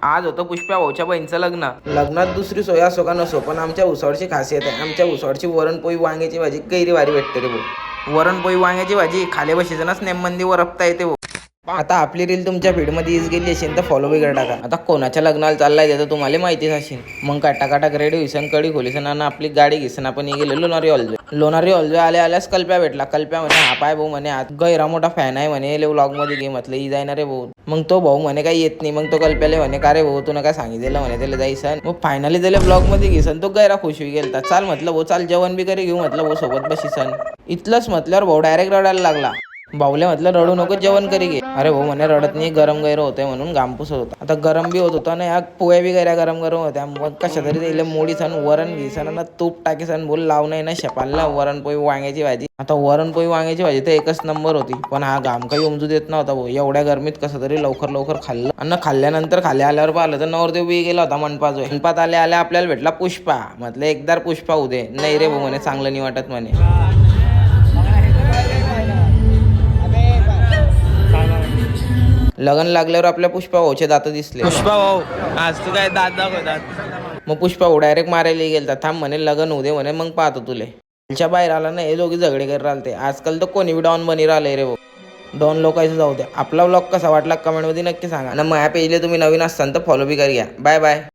आज होतं पुष्पा भाऊच्या बहिणीचं लग्नात दुसरी सोय असो का नसो, पण आमच्या उसळची खासियत आहे. आमच्या उसळची वरणपोळी वांग्याची भाजी कैरी भारी भेटते रे भाऊ. वरणपोळी वांग्याची भाजी खाले बशीजनच नेमबंदी वरपता येते भाऊ. आता आपली रील तुमच्या फीडमध्ये यूज गेली असेल तर फॉलो वगैरे टाका. आता कोणाच्या लग्नाला चाललाय ते तर तुम्हाला माहितीच असेल. मग टाकाटाक रेडी होईसन, कडी खोलीसन आणि आपली गाडी घेसन आपण गेलो लोणारी ऑल्वे आल्यास कल्प्या भेटला. कल्प्या म्हणे हा पाय भाऊ म्हणे आज गैरा मोठा फॅन आहे म्हणे, व्लॉग मध्ये घे म्हटलं ही जाईना रे भाऊ. मग तो भाऊ म्हणे काही येत नाही. मग तो कल्प्याला म्हणे का रे भाऊ तुला काय सांगितलं म्हणे त्याला जायसन. मग फायनली त्याला ब्लॉग मध्ये घेसन तो गैरा खुश होई गेलता. चाल म्हटलं भाऊ चाल जेवण बी करी घेऊ म्हटलं भाऊ सोबत बशीसन. इथलंच म्हटल्यावर भाऊ डायरेक्ट रडायला लागला. भाऊले म्हटलं रडू नको जेवण करी घे. अरे भाऊ म्हणे रडत नाही, गरम गैर होते म्हणून घामपूस होता. आता गरम बी होत होता ना, या पोळ्या बी गैऱ्या गरम होत्या. मग कशा तरी त्याला मोडी सण वरण घेसन ना तूप टाकीसन बोल लाव नाही ना शपालला वरणपोळी वांग्याची भाजी. आता वरणपोळी वांग्याची भाजी तर एकच नंबर होती, पण हा घाम काही उमजू देत नव्हता भाऊ. एवढ्या गरमीत कसं तरी लवकर खाल्लं. आणि खाल्ल्यानंतर खाली आल्यावर पाहिलं तर नवरदेव बी गेला होता मंडपात आल्या आपल्याला भेटला पुष्पा. म्हटलं एकदार पुष्पा होऊ दे. नाही रे भाऊ म्हणे चांगलं नाही वाटत म्हणे. लग्न लागल्यावर आपल्या पुष्पा भाऊचे दात दिसले. पुष्पा भाऊ आज तू काय दात दाखवतात. मग पुष्पा भाऊ डायरेक्ट मारायला गेलता. थांब म्हणे लग्न होऊ दे म्हणे मग पाहतो तुले. च्या बाहेर आला ना हे दोघी झगडे करत राहते. आजकाल तर कोणी बी डॉन बनी राहिले रे भाऊ. डॉन लोकांचं जाऊ दे. आपला व्लॉग कसा वाटला कमेंटमध्ये नक्की सांगा. आणि माझ्या पेजला तुम्ही नवीन असताना तर फॉलो बी करा. Bye bye.